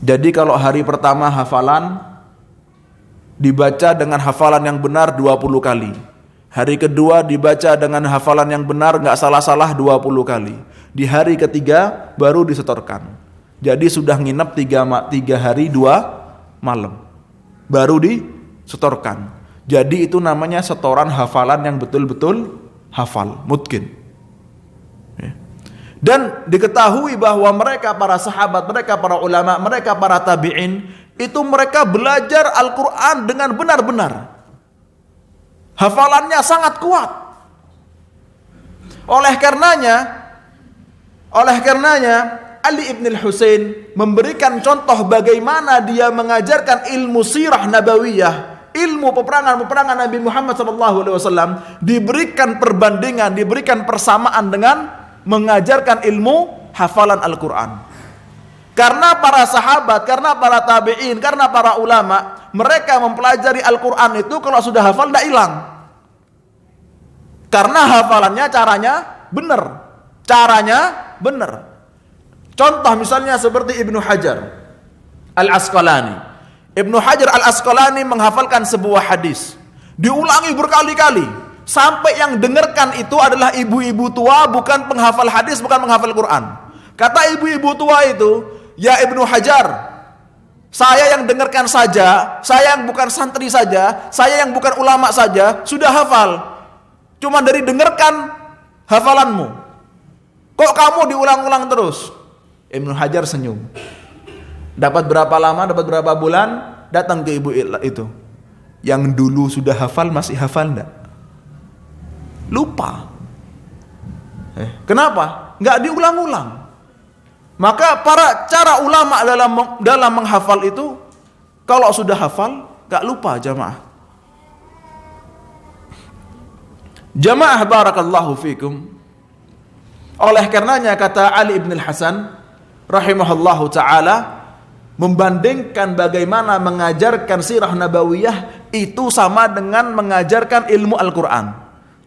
Jadi kalau hari pertama hafalan dibaca dengan hafalan yang benar 20 kali. Hari kedua dibaca dengan hafalan yang benar, nggak salah-salah 20 kali. Di hari ketiga baru disetorkan. Jadi sudah nginep 3 hari 2 malam. Baru disetorkan. Jadi itu namanya setoran hafalan yang betul-betul hafal, mutqin. Dan diketahui bahwa mereka para sahabat, mereka para ulama, mereka para tabi'in, itu mereka belajar Al-Quran dengan benar-benar. Hafalannya sangat kuat. Oleh karenanya Ali ibn al-Husain memberikan contoh bagaimana dia mengajarkan ilmu sirah nabawiyah, ilmu peperangan Nabi Muhammad SAW, diberikan perbandingan, diberikan persamaan dengan mengajarkan ilmu hafalan Al-Quran. Karena para sahabat, karena para tabi'in, karena para ulama, mereka mempelajari Al-Quran itu kalau sudah hafal tidak hilang. Karena hafalannya caranya benar. Contoh misalnya seperti Ibnu Hajar Al-Asqalani. Ibnu Hajar Al-Asqalani menghafalkan sebuah hadis, diulangi berkali-kali sampai yang dengarkan itu adalah ibu-ibu tua, bukan penghafal hadis, bukan penghafal Quran. Kata ibu-ibu tua itu, "Ya Ibnu Hajar, saya yang dengarkan saja, saya yang bukan santri saja, saya yang bukan ulama saja, sudah hafal. Cuma dari dengarkan hafalanmu. Kok kamu diulang-ulang terus?" Ibnu Hajar senyum. Dapat berapa lama, dapat berapa bulan, datang ke ibu itu. Yang dulu sudah hafal masih hafal enggak? Lupa. Kenapa? Enggak diulang-ulang. Maka cara ulama dalam menghafal itu, kalau sudah hafal enggak lupa jamaah. Jamaah barakallahu fikum. Oleh karenanya kata Ali ibn al-Hasan rahimahullahu ta'ala, membandingkan bagaimana mengajarkan sirah nabawiyah itu sama dengan mengajarkan ilmu Al-Quran.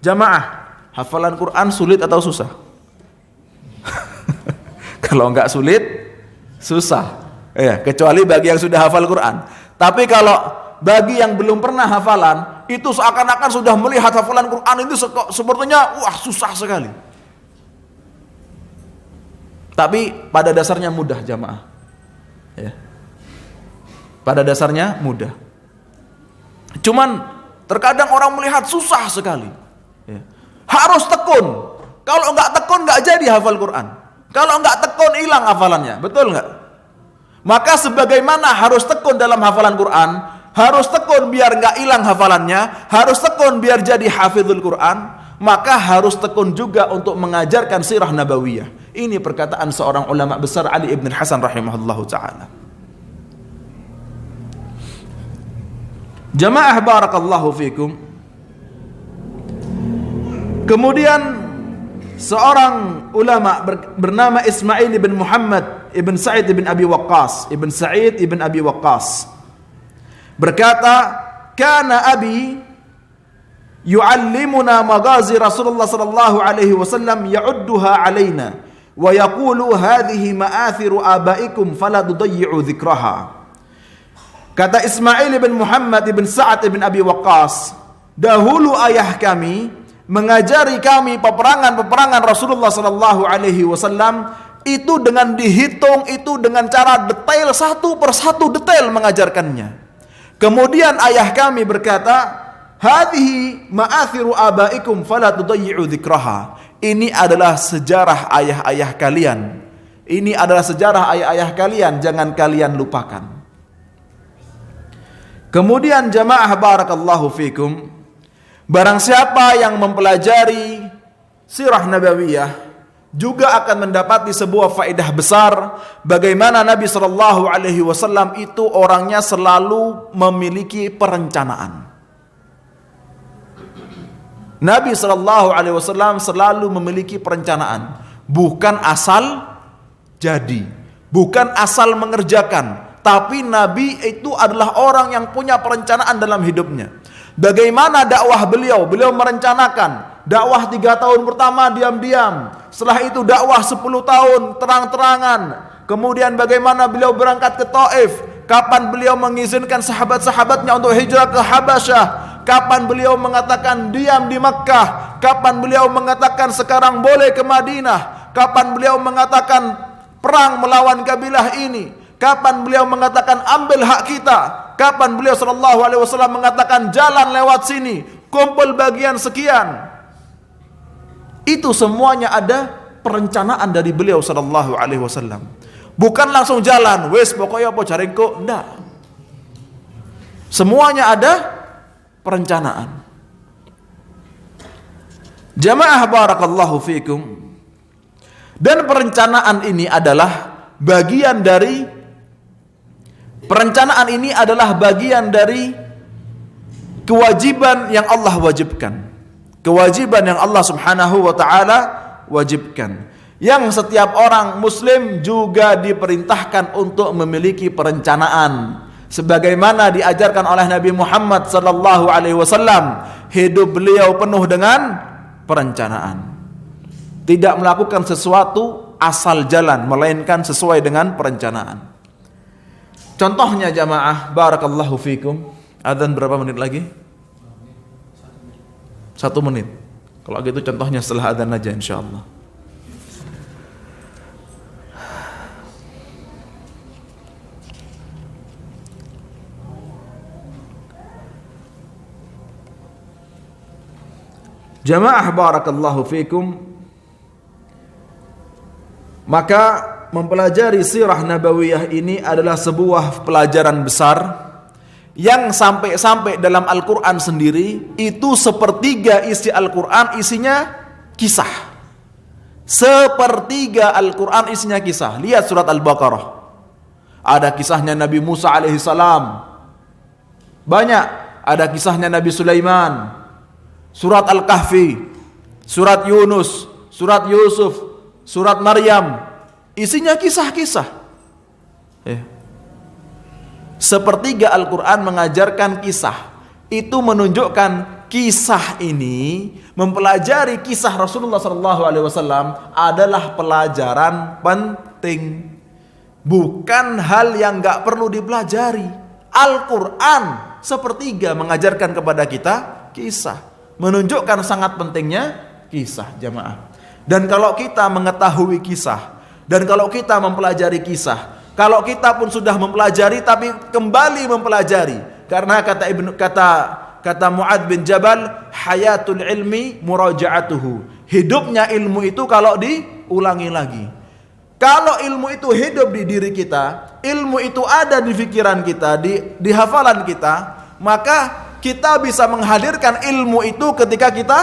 Jamaah, hafalan Quran sulit atau susah? Kalau enggak sulit, susah. Kecuali bagi yang sudah hafal Quran. Tapi kalau bagi yang belum pernah hafalan, itu seakan-akan sudah melihat hafalan Quran itu sepertinya susah sekali. Tapi pada dasarnya mudah jamaah. Pada dasarnya mudah. Cuman terkadang orang melihat susah sekali. Harus tekun. Kalau enggak tekun enggak jadi hafal Quran. Kalau enggak tekun hilang hafalannya. Betul enggak? Maka sebagaimana harus tekun dalam hafalan Quran, harus tekun biar enggak hilang hafalannya, harus tekun biar jadi hafizul Quran, maka harus tekun juga untuk mengajarkan sirah nabawiyah. Ini perkataan seorang ulama besar, Ali ibn Hasan rahimahullahu ta'ala. Jamaah barakallahu fikum. Kemudian seorang ulama bernama Ismail ibn Muhammad ibn Sa'id ibn Abi Waqqas, berkata, "Kana abi yu'allimuna maghazi Rasulullah sallallahu alaihi wasallam ya'udduha alaina wa yaqulu hadhihi ma'athiru abaikum fala tudayyi'u dzikraha." Kata Ismail bin Muhammad bin Sa'ad bin Abi Waqqas, dahulu ayah kami mengajari kami peperangan Rasulullah sallallahu alaihi wasallam itu dengan dihitung, itu dengan cara detail, satu persatu detail mengajarkannya. Kemudian ayah kami berkata, hadhihi ma'athiru abaikum fala tudayyi'u dzikraha. Ini adalah sejarah ayah-ayah kalian. Ini adalah sejarah ayah-ayah kalian, jangan kalian lupakan. Kemudian jamaah barakallahu fikum, barang siapa yang mempelajari sirah nabawiyah juga akan mendapati sebuah faedah besar, bagaimana Nabi SAW itu orangnya selalu memiliki perencanaan. Nabi SAW selalu memiliki perencanaan, bukan asal jadi, bukan asal mengerjakan, tapi Nabi itu adalah orang yang punya perencanaan dalam hidupnya. Bagaimana dakwah beliau? Beliau merencanakan dakwah 3 tahun pertama diam-diam, setelah itu dakwah 10 tahun terang-terangan. Kemudian bagaimana beliau berangkat ke Taif, kapan beliau mengizinkan sahabat-sahabatnya untuk hijrah ke Habasyah, kapan beliau mengatakan diam di Makkah, kapan beliau mengatakan sekarang boleh ke Madinah, kapan beliau mengatakan perang melawan kabilah ini, kapan beliau mengatakan ambil hak kita, kapan beliau sallallahu alaihi wasallam mengatakan jalan lewat sini, kumpul bagian sekian. Itu semuanya ada perencanaan dari beliau sallallahu alaihi wasallam. Bukan langsung jalan, wes pokoknya apa jaringku, enggak. Semuanya ada perencanaan. Jamaah barakallahu fikum. Dan perencanaan ini adalah bagian dari kewajiban yang Allah wajibkan. Kewajiban yang Allah Subhanahu wa taala wajibkan. Yang setiap orang muslim juga diperintahkan untuk memiliki perencanaan. Sebagaimana diajarkan oleh Nabi Muhammad sallallahu alaihi wasallam, hidup beliau penuh dengan perencanaan. Tidak melakukan sesuatu asal jalan, melainkan sesuai dengan perencanaan. Contohnya jamaah, barakallahu fikum. Adzan berapa menit lagi? 1 menit. Kalau gitu contohnya setelah adzan aja insyaallah. Jamaah barakallahu fikum. Maka mempelajari sirah nabawiyah ini adalah sebuah pelajaran besar yang sampai-sampai dalam Al-Quran sendiri itu sepertiga isi Al-Quran isinya kisah. Sepertiga Al-Quran isinya kisah. Lihat surat Al-Baqarah, ada kisahnya Nabi Musa alaihissalam, banyak. Ada kisahnya Nabi Sulaiman, surat Al-Kahfi, surat Yunus, surat Yusuf, surat Maryam, isinya kisah-kisah. Sepertiga Al-Quran mengajarkan kisah. Itu menunjukkan kisah ini, mempelajari kisah Rasulullah SAW adalah pelajaran penting, bukan hal yang gak perlu dipelajari. Al-Quran sepertiga mengajarkan kepada kita kisah, menunjukkan sangat pentingnya kisah jamaah. Dan kalau kita mengetahui kisah, dan kalau kita mempelajari kisah, kalau kita pun sudah mempelajari tapi kembali mempelajari, karena kata Mu'adz bin Jabal, hayatul ilmi muraja'atuhu. Hidupnya ilmu itu kalau diulangi lagi. Kalau ilmu itu hidup di diri kita, ilmu itu ada di pikiran kita, di hafalan kita, maka kita bisa menghadirkan ilmu itu ketika kita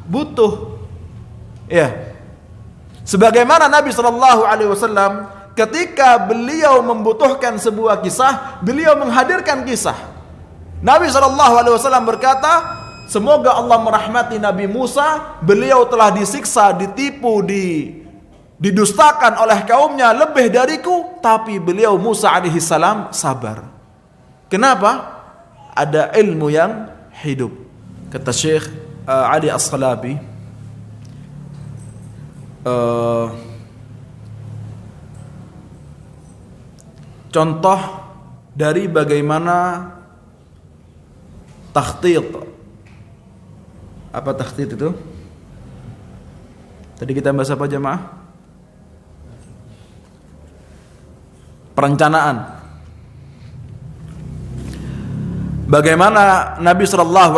butuh. Ya. Sebagaimana Nabi SAW ketika beliau membutuhkan sebuah kisah, beliau menghadirkan kisah. Nabi SAW berkata, semoga Allah merahmati Nabi Musa, beliau telah disiksa, ditipu, didustakan oleh kaumnya lebih dariku, tapi beliau Musa alaihissalam sabar. Kenapa? Ada ilmu yang hidup. Kata Syekh Ali As-Salabi, contoh dari bagaimana takhtit. Apa takhtit itu? Tadi kita bahas apa jemaah? Perencanaan. Bagaimana Nabi SAW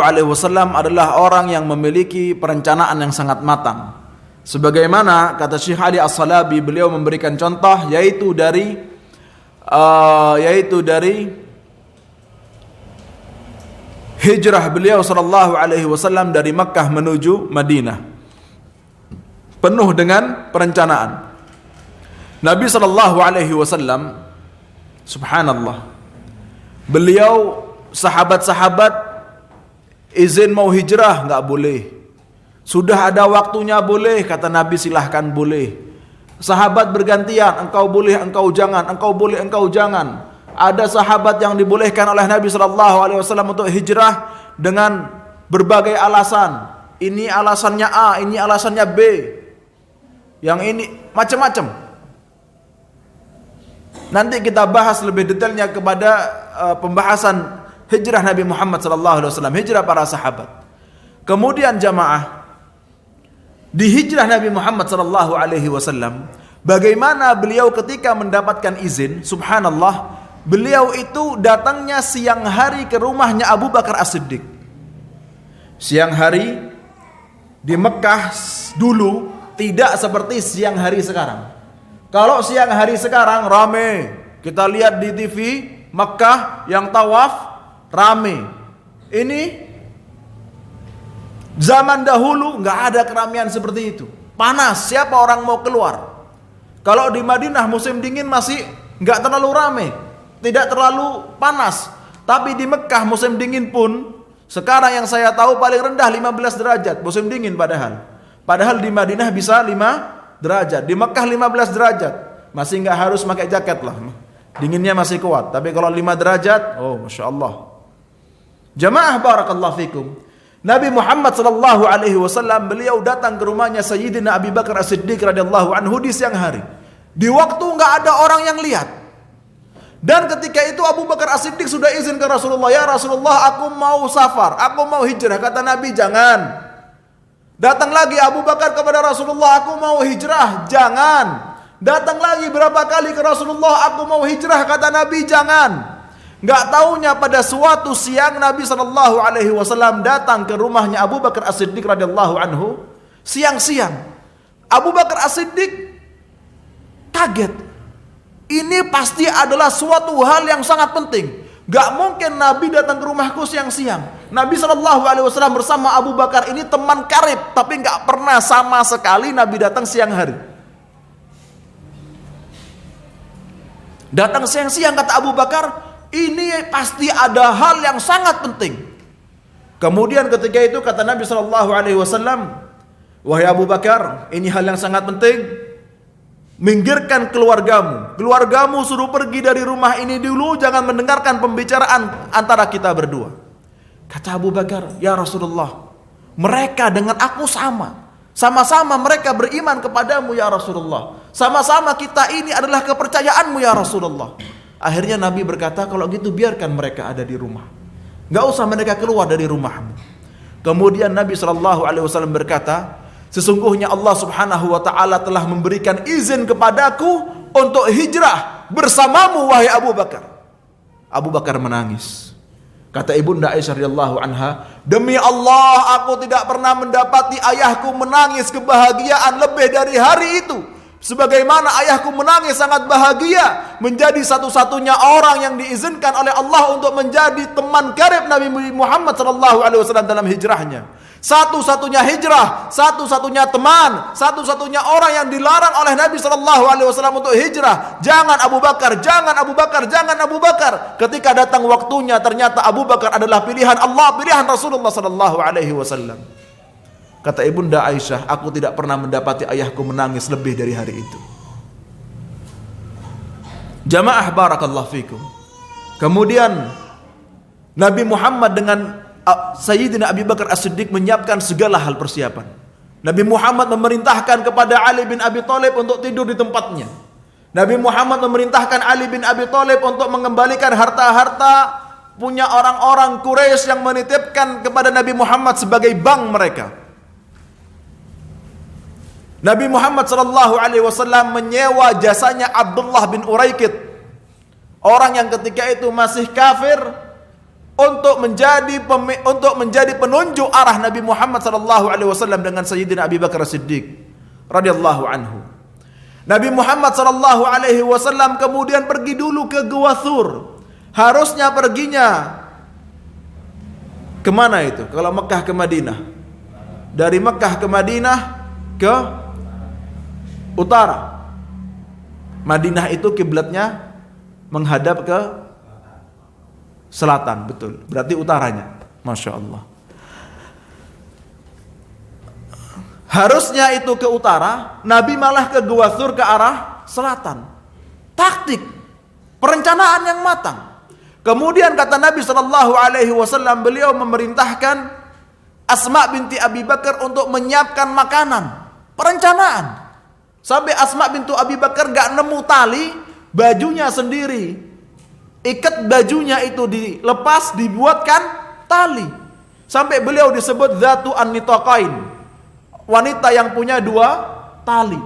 adalah orang yang memiliki perencanaan yang sangat matang. Sebagaimana kata Syekh Ali As-Salabi, beliau memberikan contoh yaitu dari hijrah beliau SAW dari Makkah menuju Madinah, penuh dengan perencanaan. Nabi SAW, subhanallah, beliau sahabat-sahabat izin mau hijrah nggak boleh. Sudah ada waktunya boleh, kata Nabi silahkan boleh. Sahabat bergantian, engkau boleh, engkau jangan, engkau boleh, engkau jangan. Ada sahabat yang dibolehkan oleh Nabi SAW untuk hijrah dengan berbagai alasan. Ini alasannya A, ini alasannya B. Yang ini macam-macam. Nanti kita bahas lebih detailnya kepada pembahasan hijrah Nabi Muhammad SAW, hijrah para sahabat. Kemudian jamaah, di hijrah Nabi Muhammad SAW, bagaimana beliau ketika mendapatkan izin, subhanallah, beliau itu datangnya siang hari ke rumahnya Abu Bakar As-Siddiq. Siang hari di Mekah dulu tidak seperti siang hari sekarang. Kalau siang hari sekarang rame, kita lihat di TV Mekah yang tawaf rame. Ini zaman dahulu nggak ada keramaian seperti itu. Panas, siapa orang mau keluar? Kalau di Madinah musim dingin masih nggak terlalu rame, tidak terlalu panas. Tapi di Mekah musim dingin pun sekarang yang saya tahu paling rendah 15 derajat musim dingin Padahal di Madinah bisa 5 derajat, di Mekah 15 derajat. Masih nggak harus pakai jaket lah. Dinginnya masih kuat. Tapi kalau 5 derajat, oh Masya Allah. Jamaah barakallahu fikum. Nabi Muhammad SAW beliau datang ke rumahnya Sayyidina Abi Bakar As-Siddiq radhiyallahu anhu di siang hari. Di waktu nggak ada orang yang lihat. Dan ketika itu Abu Bakar As-Siddiq sudah izin ke Rasulullah, ya Rasulullah, aku mau safar, aku mau hijrah. Kata Nabi, jangan. Datang lagi Abu Bakar kepada Rasulullah, aku mau hijrah. Jangan. Datang lagi berapa kali ke Rasulullah, aku mau hijrah. Kata Nabi, jangan. Nggak taunya pada suatu siang Nabi SAW datang ke rumahnya Abu Bakar As-Siddiq radhiyallahu anhu. Siang-siang Abu Bakar As-Siddiq kaget. Ini pasti adalah suatu hal yang sangat penting. Gak mungkin Nabi datang ke rumahku siang-siang. Nabi SAW bersama Abu Bakar ini teman karib, tapi gak pernah sama sekali Nabi datang siang hari. Datang siang-siang, kata Abu Bakar, ini pasti ada hal yang sangat penting. Kemudian ketika itu kata Nabi SAW, wahai Abu Bakar, ini hal yang sangat penting. Minggirkan keluargamu suruh pergi dari rumah ini dulu, jangan mendengarkan pembicaraan antara kita berdua. Kata Abu Bakar, ya Rasulullah, mereka dengan aku sama-sama mereka beriman kepadamu ya Rasulullah, sama-sama kita ini adalah kepercayaanmu ya Rasulullah. Akhirnya Nabi berkata, kalau gitu biarkan mereka ada di rumah, gak usah mereka keluar dari rumahmu. Kemudian Nabi SAW berkata, sesungguhnya Allah Subhanahu wa taala telah memberikan izin kepadaku untuk hijrah bersamamu wahai Abu Bakar. Abu Bakar menangis. Kata Ibunda Aisyah radhiyallahu anha, demi Allah aku tidak pernah mendapati ayahku menangis kebahagiaan lebih dari hari itu. Sebagaimana ayahku menangis sangat bahagia menjadi satu-satunya orang yang diizinkan oleh Allah untuk menjadi teman karib Nabi Muhammad SAW dalam hijrahnya. Satu-satunya hijrah, satu-satunya teman, satu-satunya orang yang dilarang oleh Nabi SAW untuk hijrah. Jangan Abu Bakar, jangan Abu Bakar, jangan Abu Bakar. Ketika datang waktunya, ternyata Abu Bakar adalah pilihan Allah, pilihan Rasulullah SAW. Kata Ibunda Aisyah, aku tidak pernah mendapati ayahku menangis lebih dari hari itu. Jamaah barakallahu fikum. Kemudian Nabi Muhammad dengan Sayyidina Abi Bakar As-Siddiq menyiapkan segala hal persiapan. Nabi Muhammad memerintahkan kepada Ali bin Abi Thalib untuk tidur di tempatnya. Nabi Muhammad memerintahkan Ali bin Abi Thalib untuk mengembalikan harta-harta punya orang-orang Quraisy yang menitipkan kepada Nabi Muhammad sebagai bank mereka. Nabi Muhammad SAW menyewa jasanya Abdullah bin Uraikid, orang yang ketika itu masih kafir, untuk menjadi penunjuk arah Nabi Muhammad SAW dengan Sayyidina Abi Bakar As-Siddiq radhiyallahu anhu. Nabi Muhammad SAW kemudian pergi dulu ke Gua Thur. Harusnya perginya kemana itu? Kalau Mekah ke Madinah, dari Mekah ke Madinah ke utara. Madinah itu kiblatnya menghadap ke selatan, betul. Berarti utaranya. Masya Allah. Harusnya itu ke utara, Nabi malah ke Gua Thur ke arah selatan. Taktik. Perencanaan yang matang. Kemudian kata Nabi SAW, beliau memerintahkan Asma binti Abi Bakar untuk menyiapkan makanan. Perencanaan. Sampai Asma binti Abi Bakar gak nemu tali, bajunya sendiri. Ikat bajunya itu dilepas, dibuatkan tali. Sampai beliau disebut Zatu an-Nitaqain. Wanita yang punya 2 tali.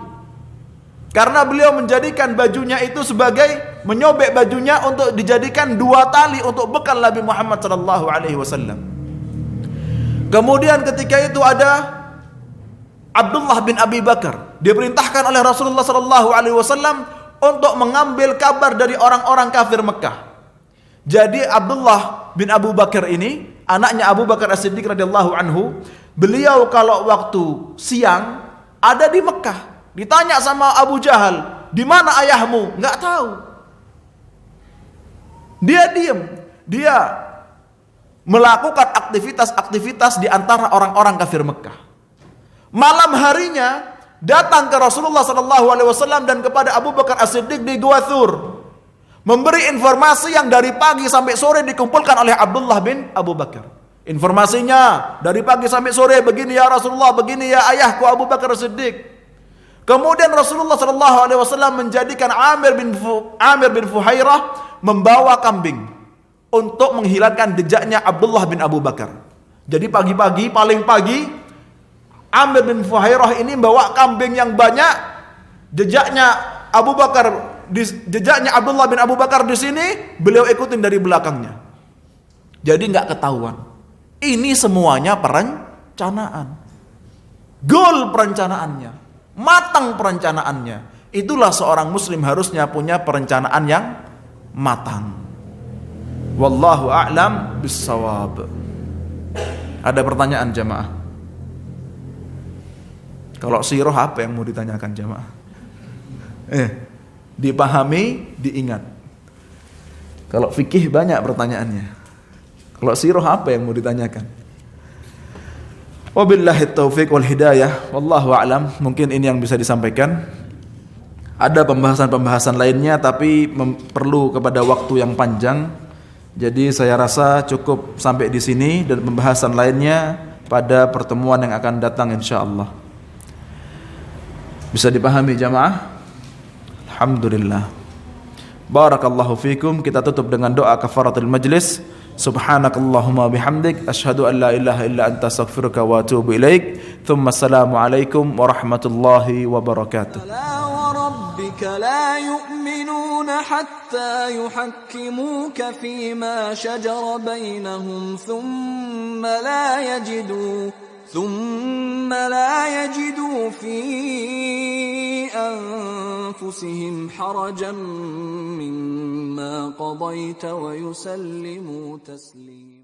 Karena beliau menjadikan bajunya itu sebagai menyobek bajunya untuk dijadikan 2 tali untuk bekal Nabi Muhammad SAW. Kemudian ketika itu ada Abdullah bin Abi Bakar, diperintahkan oleh Rasulullah SAW untuk mengambil kabar dari orang-orang kafir Mekah. Jadi Abdullah bin Abu Bakar ini, anaknya Abu Bakar As-Siddiq radhiyallahu anhu, beliau kalau waktu siang ada di Mekah. Ditanya sama Abu Jahal, di mana ayahmu? Nggak tahu. Dia diam. Dia melakukan aktivitas-aktivitas di antara orang-orang kafir Mekah. Malam harinya datang ke Rasulullah SAW dan kepada Abu Bakar As-Siddiq di Gua Thur, memberi informasi yang dari pagi sampai sore dikumpulkan oleh Abdullah bin Abu Bakar. Informasinya dari pagi sampai sore, begini ya Rasulullah, begini ya ayahku Abu Bakar As-Siddiq. Kemudian Rasulullah SAW menjadikan Amir bin Fuhairah membawa kambing untuk menghilangkan jejaknya Abdullah bin Abu Bakar. Jadi pagi-pagi, paling pagi, Amir bin Fuhairah ini membawa kambing yang banyak, jejaknya Abdullah bin Abu Bakar di sini, beliau ikutin dari belakangnya. Jadi nggak ketahuan. Ini semuanya perencanaan. Goal perencanaannya. Matang perencanaannya. Itulah seorang muslim harusnya punya perencanaan yang matang. Wallahu a'lam bissawab. Ada pertanyaan jamaah? Kalau sirah apa yang mau ditanyakan jamaah? Dipahami, diingat. Kalau fikih banyak pertanyaannya. Kalau sirah apa yang mau ditanyakan? Wabillahi taufiq wal hidayah. Wallahu a'lam. Mungkin ini yang bisa disampaikan. Ada pembahasan-pembahasan lainnya tapi perlu kepada waktu yang panjang. Jadi saya rasa cukup sampai di sini dan pembahasan lainnya pada pertemuan yang akan datang insyaallah. Bisa dipahami jamaah? Alhamdulillah. Barakallahu fikum. Kita tutup dengan doa kafaratul majlis. Subhanakallahumma bihamdik asyhadu an la ilaha illa anta astaghfiruka wa atubu ilaik. Thumma assalamu alaikum warahmatullahi wabarakatuh. فلا وربك لا يؤمنون حتى يحكموك فيما شجر بينهم ثم لا يجدوا في أنفسهم حرجا مما قضيت ويسلموا تسليما.